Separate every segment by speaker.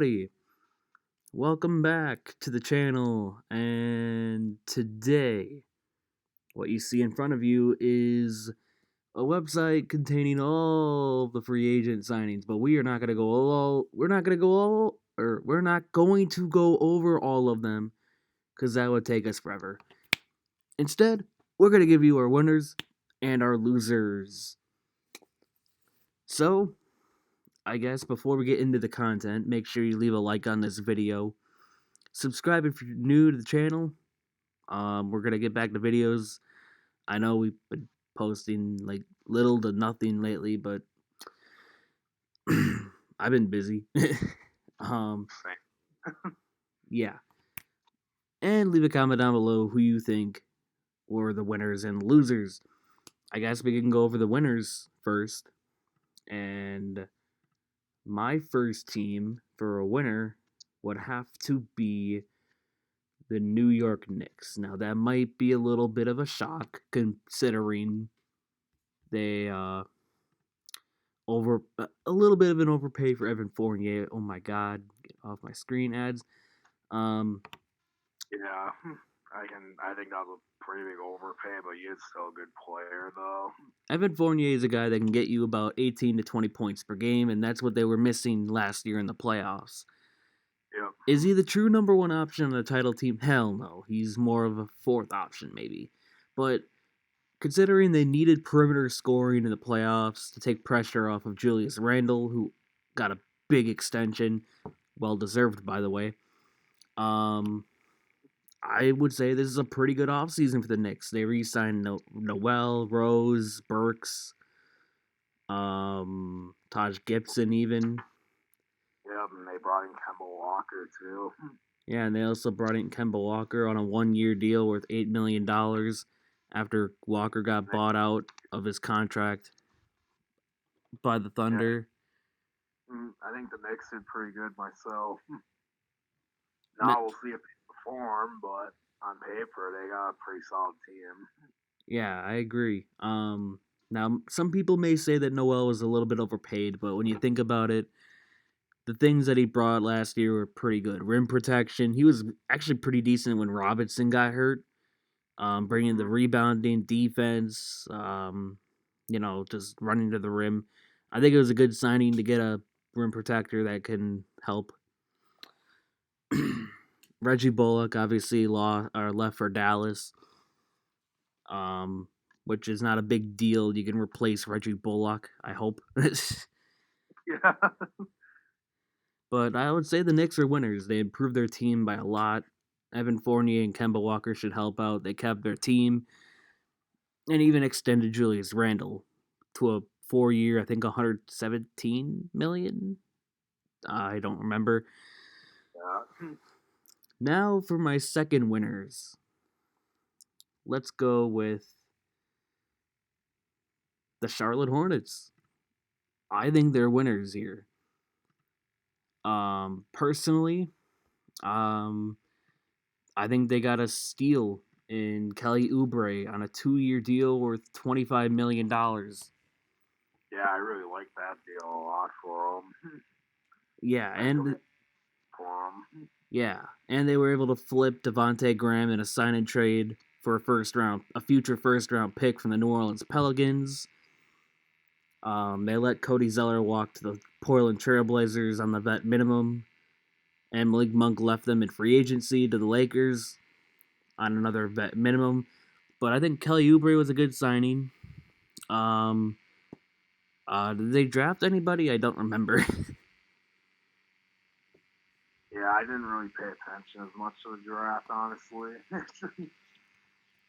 Speaker 1: Howdy. Welcome back to the channel. And today, what you see in front of you is a website containing all the free agent signings. But we are not going to go all. We're not going to go all. Or we're not going to go over all of them because that would take us forever. Instead, we're going to give you our winners and our losers. So, I guess before we get into the content, make sure you leave a like on this video. Subscribe if you're new to the channel. We're gonna get back to videos. I know we've been posting like little to nothing lately, but I've been busy. Yeah. And leave a comment down below who you think were the winners and losers. I guess we can go over the winners first. And my first team for a winner would have to be the New York Knicks. Now that might be a little bit of a shock considering they over a little bit of an overpay for Evan Fournier. Oh my god, get off my screen ads.
Speaker 2: Yeah, I think that was a pretty big overpay, but he's still a good player though.
Speaker 1: Evan Fournier is a guy that can get you about 18 to 20 points per game, and that's what they were missing last year in the playoffs.
Speaker 2: Yep.
Speaker 1: Is he the true number one option on the title team? Hell no. He's more of a fourth option, maybe. But considering they needed perimeter scoring in the playoffs to take pressure off of Julius Randle, who got a big extension, well deserved, by the way, I would say this is a pretty good offseason for the Knicks. They re-signed Noel, Rose, Burks, Taj Gibson even.
Speaker 2: Yep, and they brought in Kemba Walker too.
Speaker 1: Yeah, and they also brought in Kemba Walker on a one-year deal worth $8 million after Walker got bought out of his contract by the Thunder.
Speaker 2: Yeah. I think the Knicks did pretty good myself. Now we'll see if they perform, but on paper they got a pretty solid team.
Speaker 1: Yeah, I agree. Now some people may say that Noel was a little bit overpaid, but when you think about it, the things that he brought last year were pretty good. Rim protection, he was actually pretty decent when Robinson got hurt. Bringing the rebounding, defense, just running to the rim. I think it was a good signing to get a rim protector that can help. Reggie Bullock obviously left for Dallas, which is not a big deal. You can replace Reggie Bullock, I hope.
Speaker 2: Yeah.
Speaker 1: But I would say the Knicks are winners. They improved their team by a lot. Evan Fournier and Kemba Walker should help out. They kept their team and even extended Julius Randle to a 4-year, I think 117 million. I don't remember.
Speaker 2: Yeah.
Speaker 1: Now for my second winners. Let's go with the Charlotte Hornets. I think they're winners here. Personally, I think they got a steal in Kelly Oubre on a 2-year deal worth $25 million.
Speaker 2: Yeah, I really like that deal a lot for them.
Speaker 1: Yeah, and
Speaker 2: for them.
Speaker 1: Yeah, and they were able to flip Devontae Graham in a sign and trade for a future first round pick from the New Orleans Pelicans. They let Cody Zeller walk to the Portland Trailblazers on the vet minimum, and Malik Monk left them in free agency to the Lakers on another vet minimum. But I think Kelly Oubre was a good signing. Did they draft anybody? I don't remember.
Speaker 2: Yeah, I didn't really pay attention as much to the draft, honestly.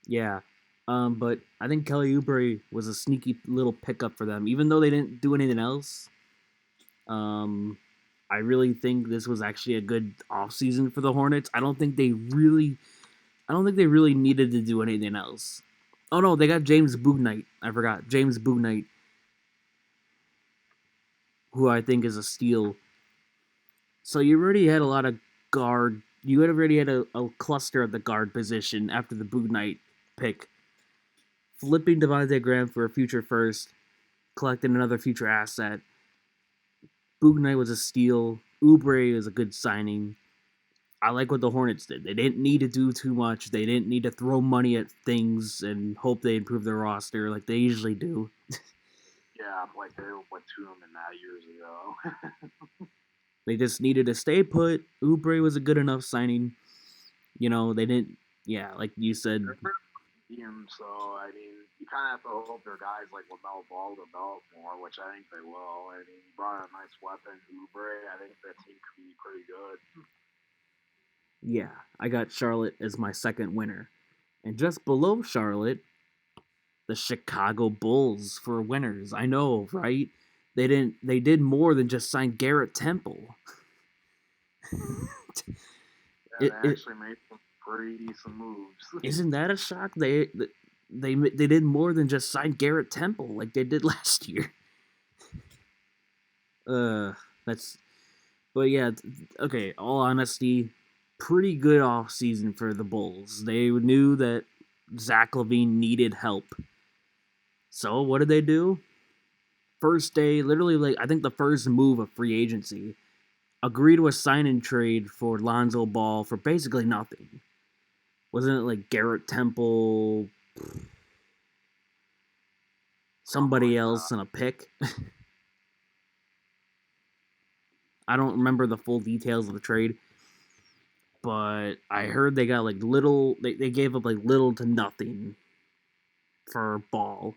Speaker 1: Yeah. But I think Kelly Oubre was a sneaky little pickup for them, even though they didn't do anything else. I really think this was actually a good offseason for the Hornets. I don't think they really needed to do anything else. Oh no, they got James Bouknight. I forgot James Bouknight, who I think is a steal. So you already had a lot of guard. You had already had a cluster at the guard position after the Bouknight pick. Flipping Devontae Graham for a future first, collecting another future asset. Bouknight was a steal. Oubre is a good signing. I like what the Hornets did. They didn't need to do too much. They didn't need to throw money at things and hope they improve their roster like they usually do.
Speaker 2: Yeah, like they went to him in that years ago.
Speaker 1: They just needed to stay put. Oubre was a good enough signing. They didn't. Yeah, like you said.
Speaker 2: Team, so I mean, you kind of have to hope their guys like LaMelo Ball develop more, which I think they will. I mean, you brought a nice weapon, Oubre. I think that team could be pretty good.
Speaker 1: Yeah, I got Charlotte as my second winner. And just below Charlotte, the Chicago Bulls for winners. I know, right? They did more than just sign Garrett Temple.
Speaker 2: Yeah, they actually made some pretty decent moves.
Speaker 1: Isn't that a shock? They did more than just sign Garrett Temple like they did last year. That's but yeah, okay, all honesty, pretty good off season for the Bulls. They knew that Zach LaVine needed help. So what did they do? First day, literally like I think the first move of free agency, agreed to a sign and trade for Lonzo Ball for basically nothing. Wasn't it like Garrett Temple, somebody else, and a pick? I don't remember the full details of the trade, but I heard they got like little. They gave up like little to nothing for Ball.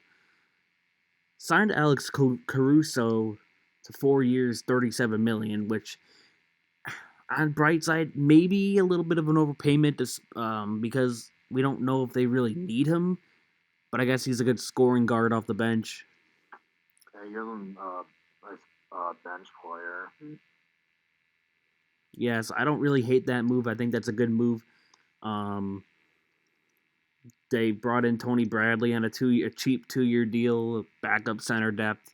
Speaker 1: Signed Alex Caruso to 4 years, 37 million, which on bright side maybe a little bit of an overpayment because we don't know if they really need him. But I guess he's a good scoring guard off the bench.
Speaker 2: Yeah, you're a nice bench player.
Speaker 1: Yes, I don't really hate that move. I think that's a good move. They brought in Tony Bradley on a cheap 2 year deal, backup center depth.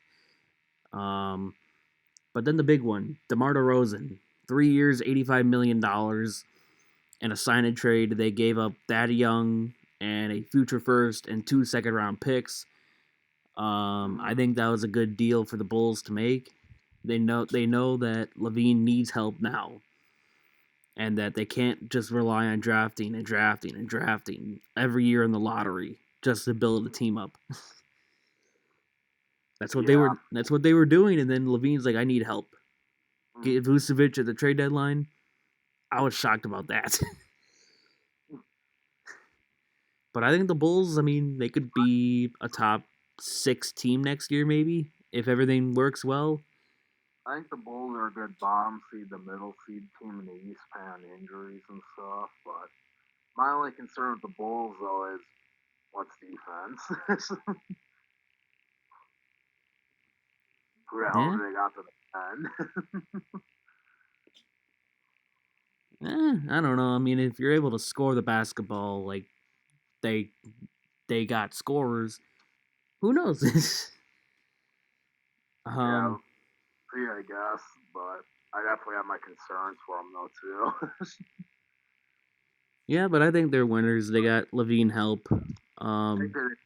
Speaker 1: But then the big one, DeMar DeRozan, 3 years, $85 million, and a sign and trade. They gave up Thad Young and a future first and 2 second-round picks. I think that was a good deal for the Bulls to make. They know that LaVine needs help now, and that they can't just rely on drafting and drafting and drafting every year in the lottery just to build a team up. That's what they were doing, and then LaVine's like, I need help. Get Vucevic at the trade deadline. I was shocked about that. But I think the Bulls, I mean, they could be a top 6 team next year, maybe, if everything works well.
Speaker 2: I think the Bulls are a good bottom seed, the middle seed team in the East, pan injuries and stuff. But my only concern with the Bulls, though, is what's defense? Who the hell do they got to defend?
Speaker 1: I don't know. I mean, if you're able to score the basketball, like they got scorers, who knows?
Speaker 2: Yeah, I guess, but I definitely have my concerns for them though too.
Speaker 1: Yeah, but I think they're winners. They got LaVine help.
Speaker 2: I think they're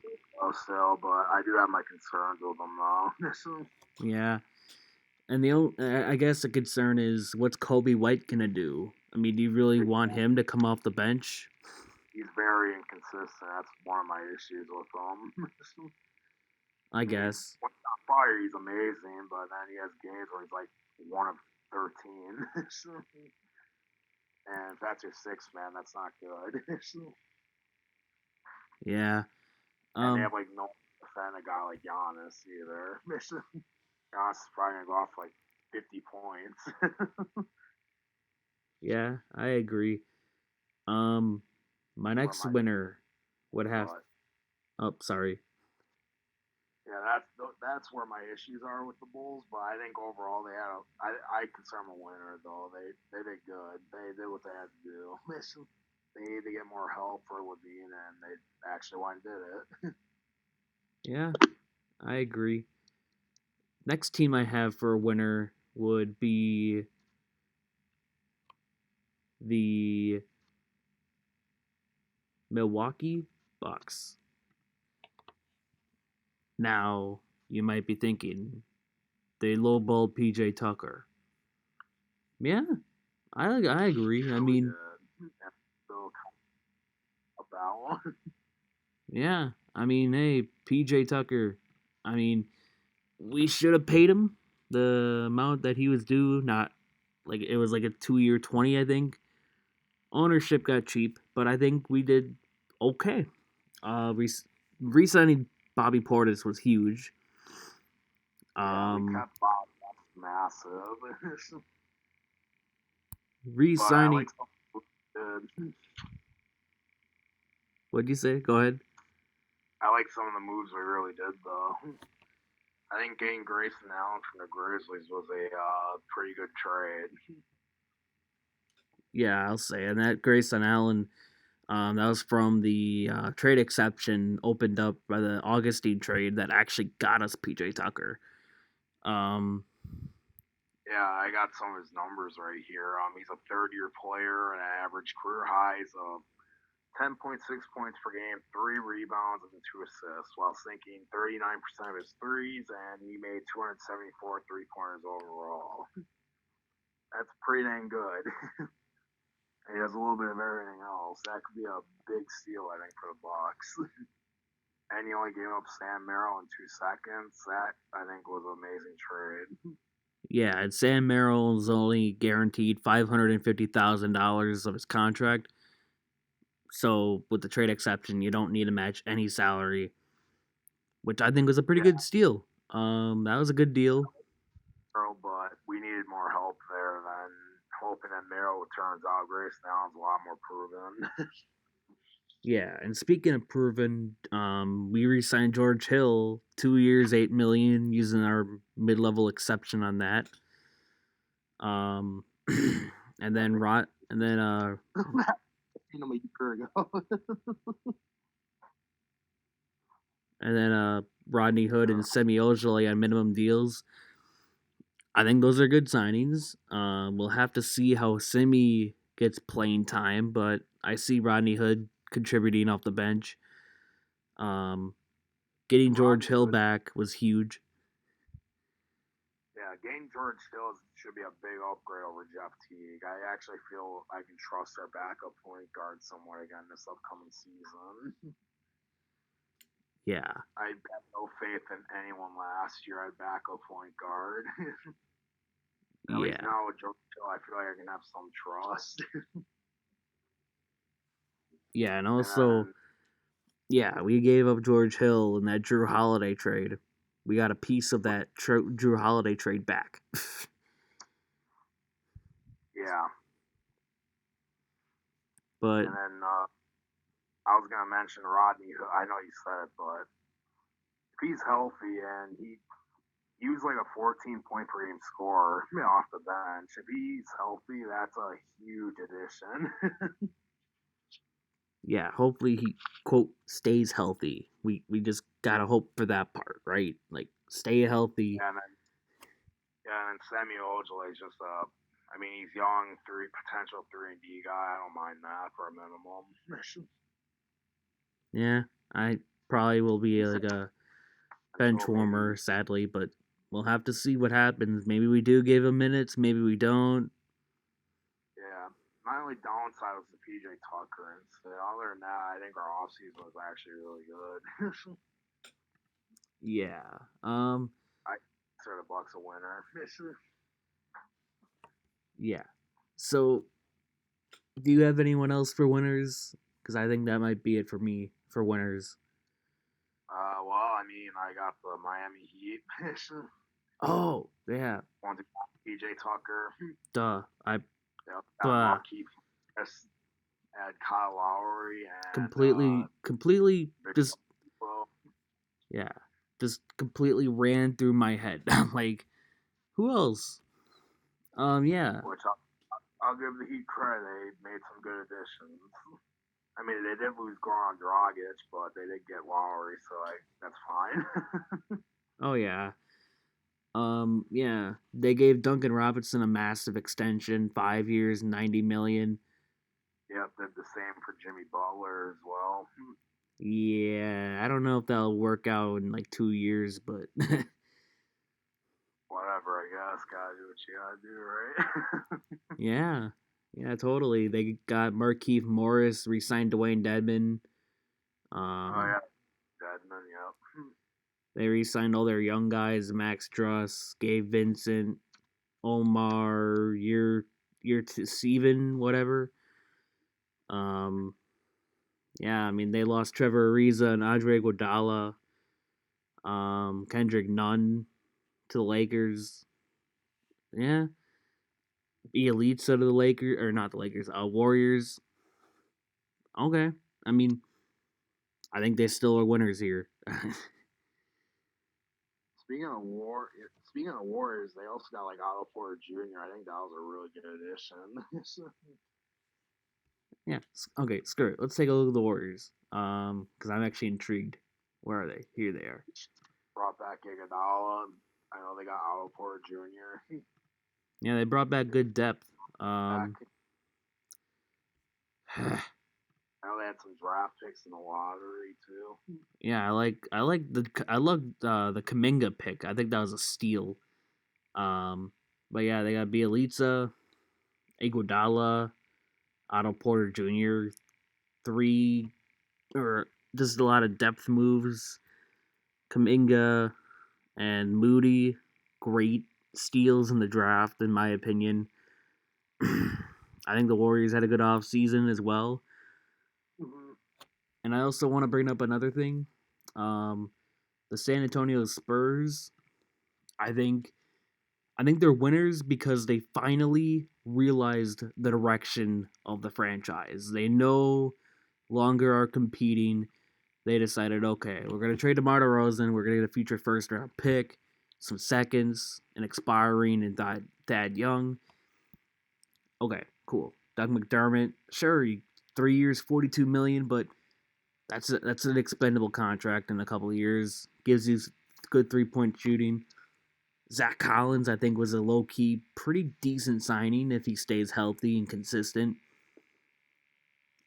Speaker 2: still, but I do have my concerns with them though.
Speaker 1: Yeah, and I guess the concern is what's Kobe White gonna do? I mean, do you really want him to come off the bench?
Speaker 2: He's very inconsistent. That's one of my issues with him.
Speaker 1: I guess.
Speaker 2: When he's on fire, he's amazing, but then he has games where he's like 1 of 13. And if that's your sixth man, that's not good.
Speaker 1: Yeah.
Speaker 2: And they have like no defend a guy like Giannis either. Giannis is probably gonna go off like 50 points.
Speaker 1: Yeah, I agree. My next winner would have. Oh, sorry.
Speaker 2: Yeah, that's where my issues are with the Bulls. But I think overall they had. I consider them a winner though. They did good. They did what they had to do. They need to get more help for LaVine, and they actually went and did it.
Speaker 1: Yeah, I agree. Next team I have for a winner would be the Milwaukee Bucks. Now, you might be thinking, they lowballed PJ Tucker. Yeah, I agree. I
Speaker 2: Really
Speaker 1: mean,
Speaker 2: did. And still about one.
Speaker 1: yeah. I mean, hey, PJ Tucker. I mean, we should have paid him the amount that he was due. Not like it was like a 2-year 20, I think. Ownership got cheap, but I think we did okay. Re-signing Bobby Portis was huge.
Speaker 2: Yeah, we
Speaker 1: Um,
Speaker 2: kept Bob. That's massive. But I
Speaker 1: re-signing.
Speaker 2: like some good.
Speaker 1: What'd you say? Go ahead.
Speaker 2: I like some of the moves we really did though. I think getting Grayson Allen from the Grizzlies was a pretty good trade.
Speaker 1: Yeah, I'll say. And that Grayson Allen, that was from the trade exception opened up by the Augustine trade that actually got us PJ Tucker. Um,
Speaker 2: Yeah, I got some of his numbers right here. He's a third-year player and average career highs of 10.6 points per game, 3 rebounds, and 2 assists, while sinking 39% of his threes, and he made 274 three-pointers overall. That's pretty dang good. And he has a little bit of everything else. That could be a big steal, I think, for the Bucks. And he only gave up Sam Merrill in 2 seconds. That I think was an amazing trade.
Speaker 1: yeah, and Sam Merrill's only guaranteed $550,000 of his contract. So with the trade exception, you don't need to match any salary, which I think was a pretty
Speaker 2: Yeah,
Speaker 1: good steal. That was a good deal.
Speaker 2: Merrill, but we needed more help there than hoping that Merrill turns out. Grayson Allen's a lot more proven.
Speaker 1: Yeah, and speaking of proven, we re-signed George Hill, 2 years, $8 million, using our mid-level exception on that. And then
Speaker 2: Seen him a year ago.
Speaker 1: Rodney Hood and Semi Ojeleye on minimum deals. I think those are good signings. We'll have to see how Semi gets playing time, but I see Rodney Hood contributing off the bench. Getting George
Speaker 2: Rodney
Speaker 1: Hill
Speaker 2: Hood,
Speaker 1: back was huge.
Speaker 2: yeah, getting George Hill should be a big upgrade over Jeff Teague. I actually feel I can trust our backup point guard somewhat again this upcoming season.
Speaker 1: Yeah,
Speaker 2: I had no faith in anyone last year at backup point guard. At least
Speaker 1: yeah,
Speaker 2: now with George Hill, I feel like I can have some trust.
Speaker 1: yeah, and
Speaker 2: And
Speaker 1: also,
Speaker 2: then,
Speaker 1: yeah, we gave up George Hill in that Drew Holiday trade. We got a piece of that Drew Holiday trade back.
Speaker 2: yeah,
Speaker 1: But
Speaker 2: and then I was gonna mention Rodney. I know you said it, but if he's healthy and he was like a 14 point per game scorer off the bench. If he's healthy, that's a huge addition.
Speaker 1: yeah, hopefully he quote stays healthy. We just gotta hope for that part, right? Like stay healthy.
Speaker 2: And then Semi Ojeleye is just a. I mean, he's young, potential 3-and-D guy. I don't mind that for a minimum.
Speaker 1: Yeah, I probably will be
Speaker 2: He's
Speaker 1: like a bench warmer,
Speaker 2: maybe.
Speaker 1: sadly, but we'll have to see what happens. Maybe we do give him minutes, maybe we don't.
Speaker 2: Yeah. My only downside was the PJ Tucker, and so other than that, I think our offseason was actually really good.
Speaker 1: Yeah.
Speaker 2: I consider the Bucks a winner.
Speaker 1: Yeah. So, do you have anyone else for winners? Because I think that might be it for me for winners.
Speaker 2: Well, I mean, I got the Miami Heat.
Speaker 1: Oh, yeah.
Speaker 2: Wanted PJ Tucker.
Speaker 1: Duh.
Speaker 2: Got
Speaker 1: Uh,
Speaker 2: Marquise had Kyle Lowry and
Speaker 1: completely,
Speaker 2: Victor
Speaker 1: just
Speaker 2: Oladipo,
Speaker 1: yeah, just completely ran through my head. I'm like, who else? Yeah,
Speaker 2: which I'll give the Heat credit. They made some good additions. I mean, they did lose Goran Dragic, but they did get Lowry, so that's fine.
Speaker 1: oh yeah. Yeah, they gave Duncan Robinson a massive extension, 5 years, 90 million.
Speaker 2: Yep, did the same for Jimmy Butler as well.
Speaker 1: Yeah, I don't know if that'll work out in like 2 years, but
Speaker 2: whatever, I guess. Gotta do what you gotta do, right?
Speaker 1: Yeah, totally. They got Markieff Morris, re-signed Dwayne Dedmon.
Speaker 2: Oh,
Speaker 1: Um,
Speaker 2: yeah. Deadman, yep.
Speaker 1: they re-signed all their young guys: Max Truss, Gabe Vincent, Omar, Steven, whatever. Um, yeah, I mean they lost Trevor Ariza and Andre Iguodala, Kendrick Nunn to the Lakers. Yeah, Bielitsa to the Lakers, or not the Lakers, Warriors. Okay, I mean I think they still are winners here.
Speaker 2: Speaking of Warriors, they also got like Otto Porter Jr. I think that was a really good addition.
Speaker 1: Yeah. Okay. Screw it. Let's take a look at the Warriors. Because I'm actually intrigued. Where are they? Here they are.
Speaker 2: Brought back Iguodala. I know they got Otto Porter Jr.
Speaker 1: Yeah, they brought back good depth.
Speaker 2: back. I know they had some draft picks in the lottery too.
Speaker 1: Yeah, I love the Kaminga pick. I think that was a steal. But yeah, they got Bielitsa, Iguodala, Otto Porter Jr. Three or just a lot of depth moves. Kaminga and Moody, great steals in the draft, in my opinion. I think the Warriors had a good off season as well.
Speaker 2: Mm-hmm.
Speaker 1: And I also want to bring up another thing. The San Antonio Spurs, I think they're winners because they finally realized the direction of the franchise. They no longer are competing. They decided, okay, we're gonna trade DeMar DeRozan, we're gonna get a future first round pick, some seconds, an expiring and Thad Young. Okay, cool. Doug McDermott, sure, 3 years, $42 million, but that's an expendable contract in a couple of years. Gives you good 3-point shooting. Zach Collins, I think, was a low key, pretty decent signing if he stays healthy and consistent.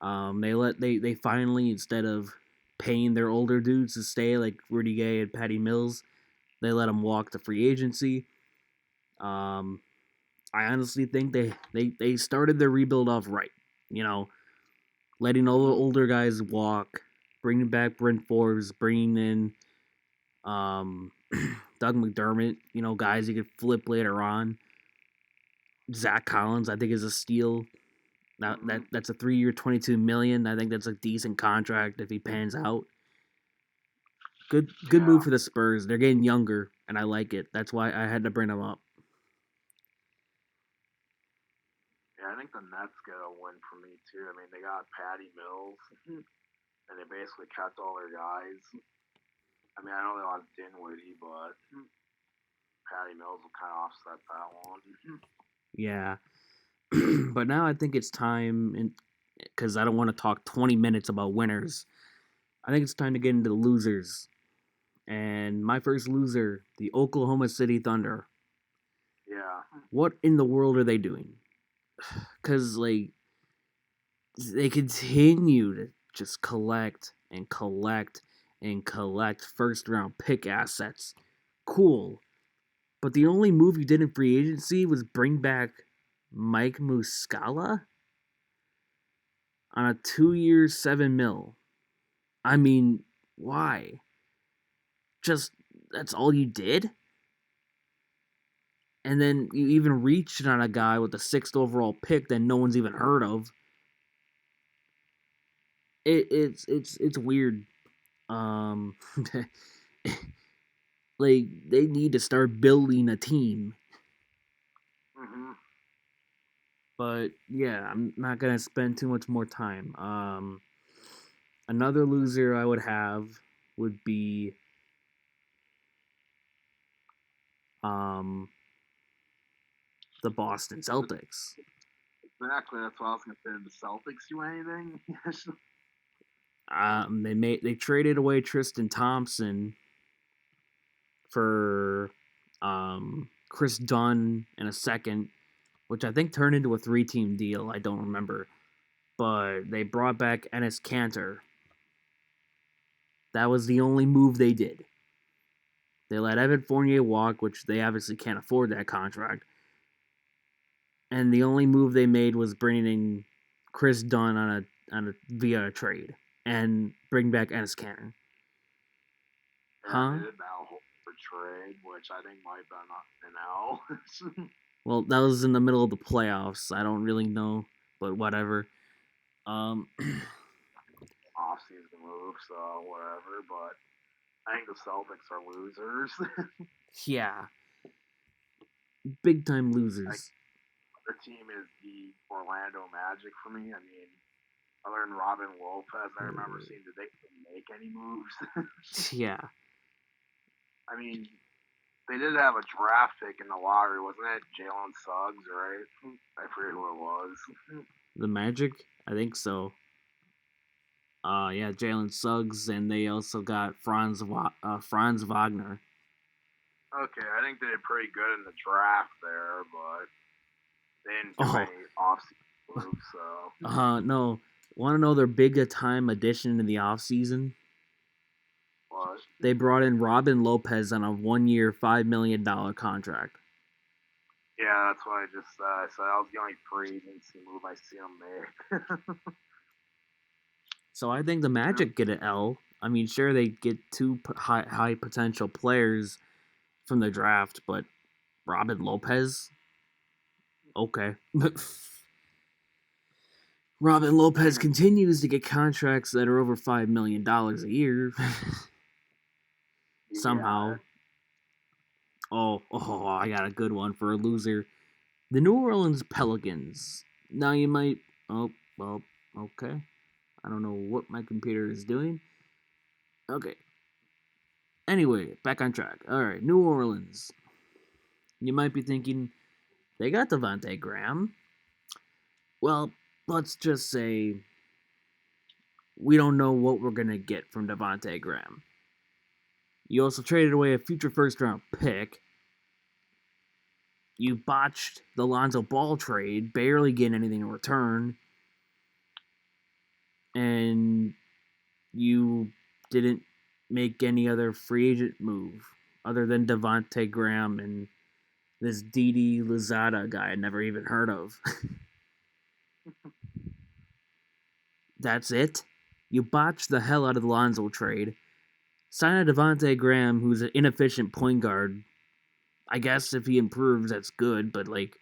Speaker 1: They finally, instead of paying their older dudes to stay like Rudy Gay and Patty Mills, they let them walk to free agency. I honestly think they started their rebuild off right. You know, letting all the older guys walk, bringing back Brent Forbes, bringing in Doug McDermott, guys you could flip later on. Zach Collins, I think, is a steal. That's a 3-year, $22 million. I think that's a decent contract if he pans out. Good move for the Spurs. They're getting younger, and I like it. That's why I had to bring them up.
Speaker 2: Yeah, I think the Nets get a win for me too. I mean, they got Patty Mills, and they basically kept all their guys. I mean, I know they lost Dinwiddie, but Patty Mills will kind of offset that one.
Speaker 1: Yeah. But now I think it's time, because I don't want to talk 20 minutes about winners. I think it's time to get into the losers. And my first loser, the Oklahoma City Thunder.
Speaker 2: Yeah.
Speaker 1: What in the world are they doing? Because, like, they continue to just collect and collect and collect first round pick assets. Cool. But the only move you did in free agency was bring back Mike Muscala on a 2-year, $7 million. I mean, why? Just that's all you did? And then you even reached on a guy with the 6th overall pick that no one's even heard of. It's weird. Um, like they need to start building a team.
Speaker 2: Mm-hmm.
Speaker 1: But yeah, I'm not gonna spend too much more time. Another loser I would have would be um the Boston Celtics.
Speaker 2: Exactly. That's what I was gonna say. Did the Celtics do anything?
Speaker 1: They traded away Tristan Thompson for Chris Dunn in a second, which I think turned into a 3-team deal. I don't remember, but they brought back Enes Kanter. That was the only move they did. They let Evan Fournier walk, which they obviously can't afford that contract. And the only move they made was bringing in Chris Dunn on a via a trade and bring back Enes Kanter.
Speaker 2: Yeah, they did that whole trade, which I think might have been an L.
Speaker 1: Well, that was in the middle of the playoffs. I don't really know, but whatever.
Speaker 2: Off-season move, so whatever. But I think the Celtics are losers.
Speaker 1: Yeah, big time losers.
Speaker 2: Their team is the Orlando Magic for me. I mean, other than Robin Lopez, I remember seeing that they couldn't make any moves.
Speaker 1: Yeah.
Speaker 2: I mean, they did have a draft pick in the lottery, wasn't it? Jalen Suggs, right? I forget who it was.
Speaker 1: The Magic? I think so. Yeah, Jalen Suggs, and they also got Franz Wagner.
Speaker 2: Okay, I think they did pretty good in the draft there, but they didn't do any offseason moves, so.
Speaker 1: No. Want to know their big time addition in the offseason?
Speaker 2: What?
Speaker 1: They brought in Robin Lopez on a 1-year, $5 million contract.
Speaker 2: Yeah, that's what I just said. So that was the only free agency move I see them make.
Speaker 1: So I think the Magic get an L. I mean, sure, they get two high potential players from the draft, but Robin Lopez? Okay. Robin Lopez continues to get contracts that are over $5 million a year. Somehow.
Speaker 2: Yeah.
Speaker 1: Oh, I got a good one for a loser. The New Orleans Pelicans. Now you might... Oh, well, okay. I don't know what my computer is doing. Okay. Anyway, back on track. Alright, New Orleans. You might be thinking, they got Devontae Graham. Well, let's just say we don't know what we're going to get from Devontae Graham. You also traded away a future first-round pick. You botched the Lonzo Ball trade, barely getting anything in return. And you didn't make any other free agent move other than Devontae Graham and this Didi Lozada guy I never even heard of. That's it? You botched the hell out of the Lonzo trade. Sign a Devontae Graham, who's an inefficient point guard. I guess if he improves, that's good, but like,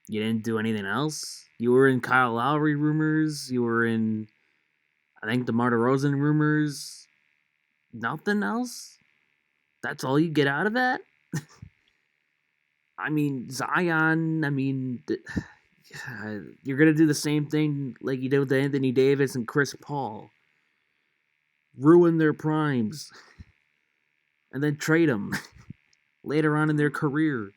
Speaker 1: you didn't do anything else? You were in Kyle Lowry rumors. You were in, I think, DeMar DeRozan rumors. Nothing else? That's all you get out of that? I mean, Zion, you're going to do the same thing like you did with Anthony Davis and Chris Paul. Ruin their primes. And then trade them later on in their career.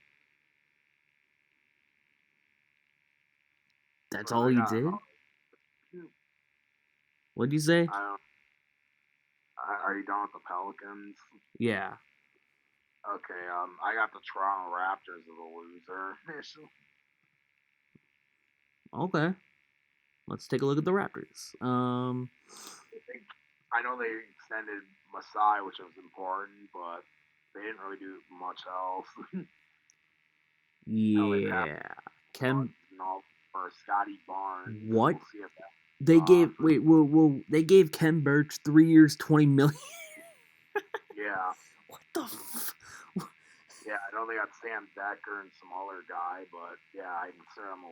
Speaker 1: That's all you did? What'd you say?
Speaker 2: Are you done with the Pelicans?
Speaker 1: Yeah.
Speaker 2: Okay, I got the Toronto Raptors as a loser.
Speaker 1: Okay. Let's take a look at the Raptors.
Speaker 2: I know they extended Masai, which was important, but they didn't really do much else.
Speaker 1: Yeah.
Speaker 2: For Scotty Barnes.
Speaker 1: What?
Speaker 2: We'll
Speaker 1: they gave Ken Burch 3 years, $20 million.
Speaker 2: Yeah.
Speaker 1: What the
Speaker 2: Yeah, I know they got Sam Decker and some other guy, but yeah, I consider him a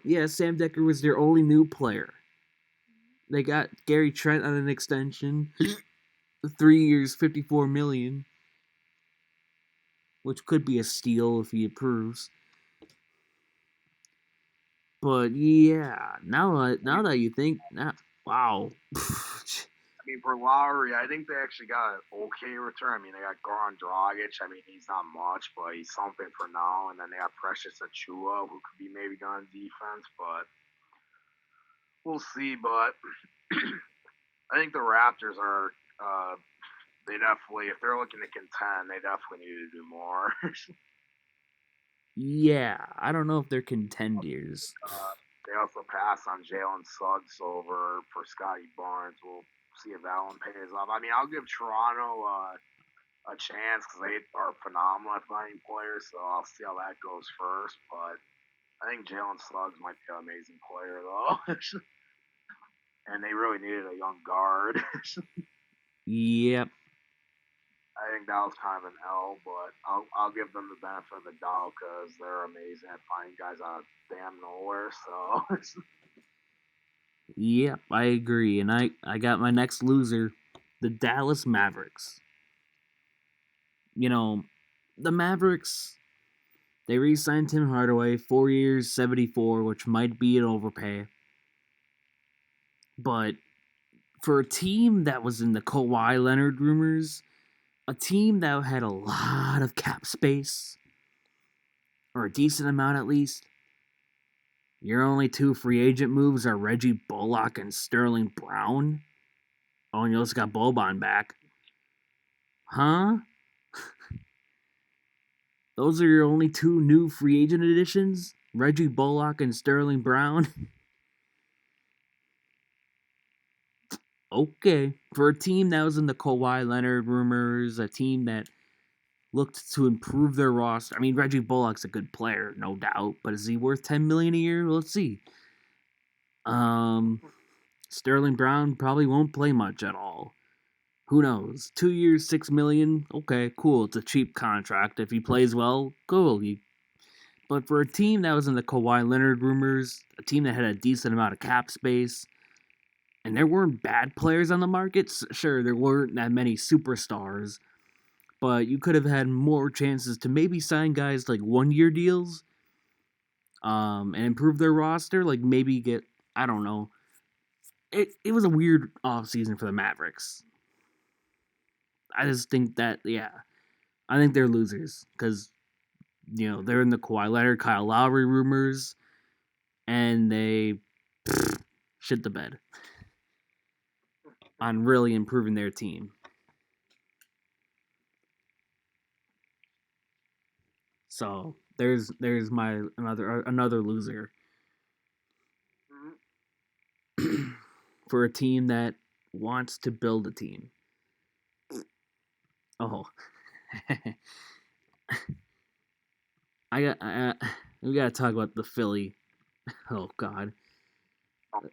Speaker 2: loser.
Speaker 1: Sam Decker was their only new player. They got Gary Trent on an extension, 3 years, $54 million, which could be a steal if he approves. But yeah, now that you think, wow.
Speaker 2: I mean, for Lowry, I think they actually got an okay return. I mean, they got Goran Dragic. I mean, he's not much, but he's something for now. And then they got Precious Achua, who could be maybe good on defense, but we'll see. But I think the Raptors are, they definitely, if they're looking to contend, they definitely need to do more.
Speaker 1: Yeah, I don't know if they're contenders.
Speaker 2: They also pass on Jalen Suggs over for Scotty Barnes. We'll see if Allen pays off. I mean, I'll give Toronto a chance because they are phenomenal at finding players, so I'll see how that goes first. But I think Jalen Suggs might be an amazing player, though. And they really needed a young guard.
Speaker 1: Yep.
Speaker 2: I think that was kind of an L, but I'll give them the benefit of the doubt because they're amazing at finding guys out of damn nowhere. So
Speaker 1: Yep, I agree. And I got my next loser, the Dallas Mavericks. You know, the Mavericks, they re-signed Tim Hardaway, 4 years, 74, which might be an overpay. But for a team that was in the Kawhi Leonard rumors, a team that had a lot of cap space, or a decent amount at least, your only two free agent moves are Reggie Bullock and Sterling Brown. Oh, and you also got Boban back. Huh? Those are your only two new free agent additions? Reggie Bullock and Sterling Brown? Okay. For a team that was in the Kawhi Leonard rumors, a team that looked to improve their roster. I mean, Reggie Bullock's a good player, no doubt, but is he worth $10 million a year? Let's see. Sterling Brown probably won't play much at all. Who knows? 2 years, $6 million. Okay, cool. It's a cheap contract. If he plays well, cool. But for a team that was in the Kawhi Leonard rumors, a team that had a decent amount of cap space, and there weren't bad players on the market. Sure, there weren't that many superstars, but you could have had more chances to maybe sign guys like 1-year deals, and improve their roster. Like maybe get, I don't know. It was a weird offseason for the Mavericks. I just think that, yeah, I think they're losers because, they're in the Kawhi Leonard, Kyle Lowry rumors, and they shit the bed on really improving their team. So there's my another loser for a team that wants to build a team. Oh, we gotta talk about the Philly. Oh God.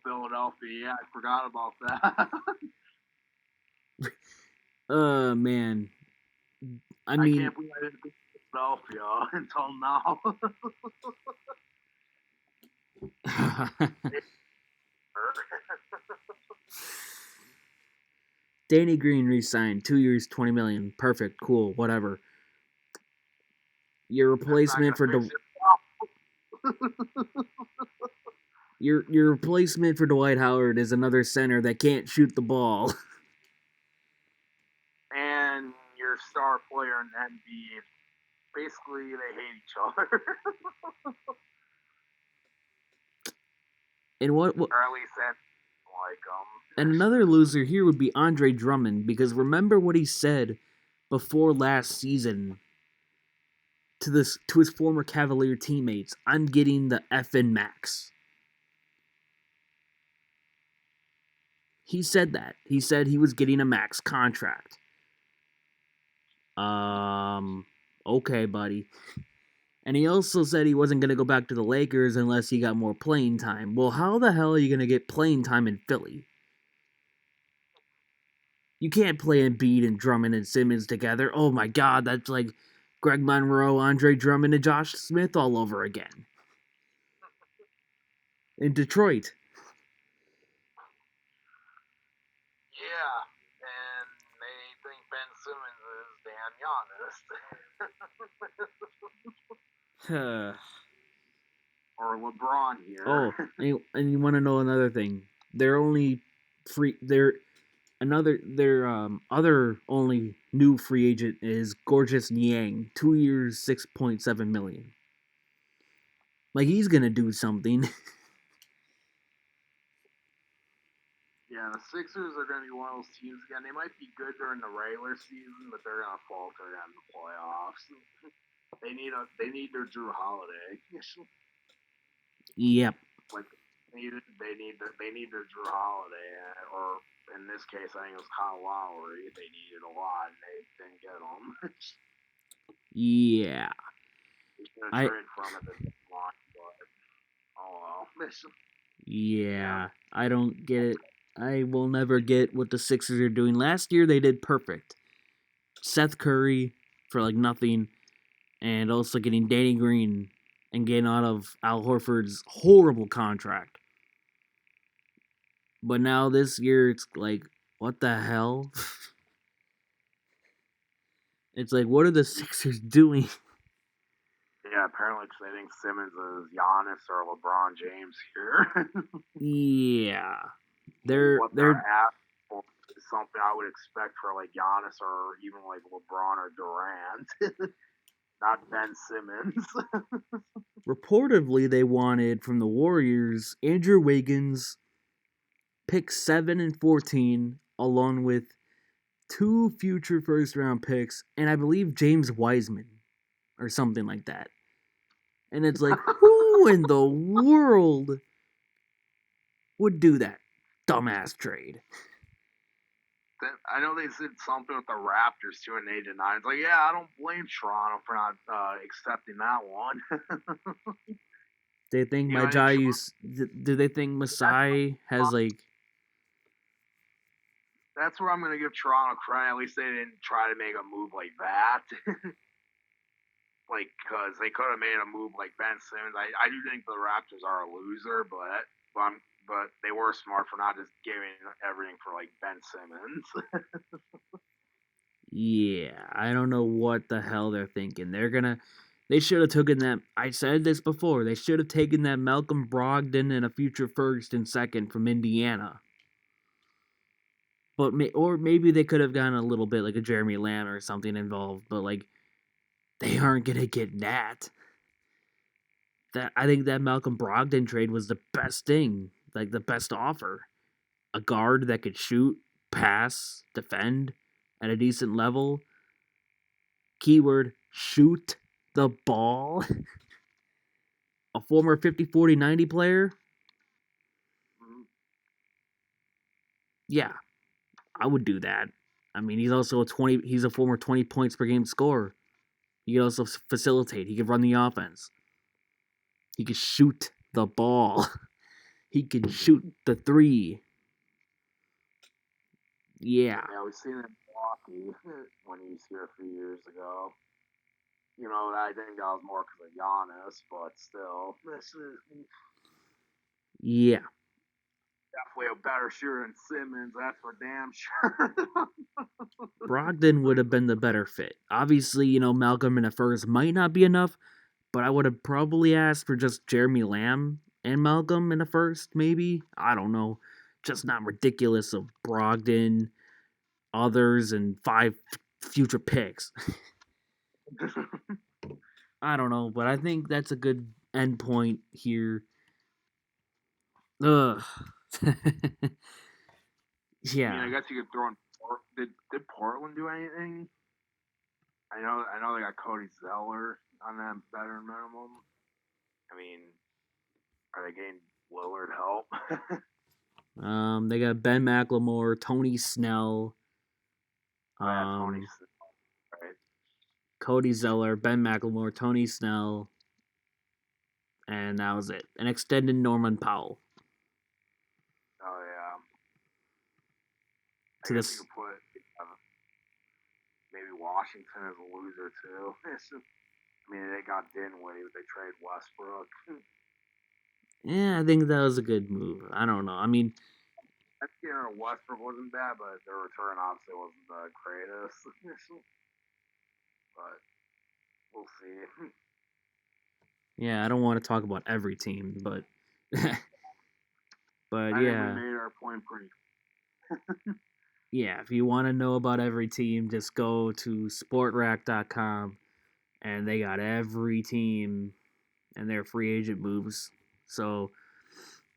Speaker 2: Philadelphia, yeah, I forgot about that.
Speaker 1: Man. I
Speaker 2: I
Speaker 1: mean,
Speaker 2: can't believe I didn't think of Philadelphia until now.
Speaker 1: Danny Green re-signed, 2 years, $20 million. Perfect, cool, whatever. Your replacement for your replacement for Dwight Howard is another center that can't shoot the ball.
Speaker 2: And your star player in NBA, basically they hate each other.
Speaker 1: And what
Speaker 2: or at least that's like
Speaker 1: And another loser here would be Andre Drummond, because remember what he said before last season to his former Cavalier teammates. I'm getting the effing max. He said that. He said he was getting a max contract. Okay, buddy. And he also said he wasn't going to go back to the Lakers unless he got more playing time. Well, how the hell are you going to get playing time in Philly? You can't play Embiid and Drummond and Simmons together. Oh my God, that's like Greg Monroe, Andre Drummond, and Josh Smith all over again. In Detroit.
Speaker 2: Yeah, and they think Ben Simmons is damn Giannis. Or LeBron here.
Speaker 1: Oh, and you want to know another thing? Their other only new free agent is Gorgeous Niang, 2 years, $6.7 million. Like he's gonna do something.
Speaker 2: Yeah, the Sixers are going to be one of those teams again. They might be good during the regular season, but they're going to falter in the playoffs. They need their Drew Holiday.
Speaker 1: Yep.
Speaker 2: Like they need their Drew Holiday, or in this case, I think it was Kyle Lowry. They needed a lot, and they didn't get him.
Speaker 1: Yeah.
Speaker 2: They should have
Speaker 1: I
Speaker 2: traded for him at the deadline, but oh well.
Speaker 1: yeah, I don't get it. I will never get what the Sixers are doing. Last year they did perfect. Seth Curry for like nothing, and also getting Danny Green and getting out of Al Horford's horrible contract. But now this year it's like, what the hell? It's like, what are the Sixers doing?
Speaker 2: Yeah, apparently because they think Simmons is Giannis or LeBron James here.
Speaker 1: Yeah,
Speaker 2: What they're
Speaker 1: they're
Speaker 2: asking for is something I would expect for like Giannis or even like LeBron or Durant, not Ben Simmons.
Speaker 1: reportedly they wanted from the Warriors Andrew Wiggins, pick 7 and 14, along with 2 future first round picks, and I believe James Wiseman or something like that. And it's like, who in the world would do that dumbass trade?
Speaker 2: I know they said something with the Raptors too, and they denied. It's like, yeah, I don't blame Toronto for not accepting that one.
Speaker 1: They think
Speaker 2: You know, I think
Speaker 1: do they think Masai has like
Speaker 2: that's where I'm gonna give Toronto credit. At least they didn't try to make a move like that. Like, because they could have made a move like Ben Simmons. I do think the Raptors are a loser, but they were smart for not just giving everything for like Ben Simmons.
Speaker 1: yeah, I don't know what the hell they're thinking. They should have taken that. I said this before. They should have taken that Malcolm Brogdon and a future first and second from Indiana. But or maybe they could have gotten a little bit like a Jeremy Lamb or something involved. But like, they aren't gonna get that. I think that Malcolm Brogdon trade was the best thing, like the best offer. A guard that could shoot, pass, defend at a decent level. Keyword, shoot the ball. A former 50-40-90 player. Yeah, I would do that. I mean, he's a former 20 points per game scorer. He can also facilitate. He can run the offense. He can shoot the ball. He can shoot the three. Yeah.
Speaker 2: Yeah, we've seen it in Milwaukee when he was here a few years ago. You know, I think that was more because of Giannis, but still, this is
Speaker 1: Yeah.
Speaker 2: definitely a better shooter than Simmons. That's for damn sure.
Speaker 1: Brogdon would have been the better fit. Obviously, Malcolm in the first might not be enough, but I would have probably asked for just Jeremy Lamb and Malcolm in the first, maybe. I don't know. Just not ridiculous of Brogdon, others, and 5 future picks. I don't know, but I think that's a good end point here. Ugh. Yeah.
Speaker 2: I mean, I guess you could throw in. Did Portland do anything? I know they got Cody Zeller on that better minimum. I mean, are they getting Lillard help?
Speaker 1: They got Ben McLemore, Tony Snell,
Speaker 2: Tony Snell, right?
Speaker 1: Cody Zeller, Ben McLemore, Tony Snell, and that was it. An extended Norman Powell.
Speaker 2: Oh yeah.
Speaker 1: To
Speaker 2: I guess
Speaker 1: this,
Speaker 2: you could put maybe Washington as a loser too. I mean, they got Dinwiddie, but they traded Westbrook.
Speaker 1: yeah, I think that was a good move. I don't know. I mean,
Speaker 2: That year Westbrook wasn't bad, but their return obviously wasn't the greatest. But we'll see.
Speaker 1: yeah, I don't want to talk about every team, but but
Speaker 2: I
Speaker 1: yeah.
Speaker 2: think we made our point pretty.
Speaker 1: Yeah, if you want to know about every team, just go to sportrack.com and they got every team and their free agent moves. So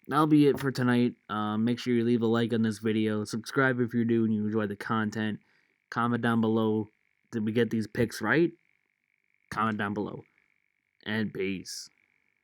Speaker 1: that'll be it for tonight. Make sure you leave a like on this video. Subscribe if you're new and you enjoy the content. Comment down below. Did we get these picks right? Comment down below. And peace.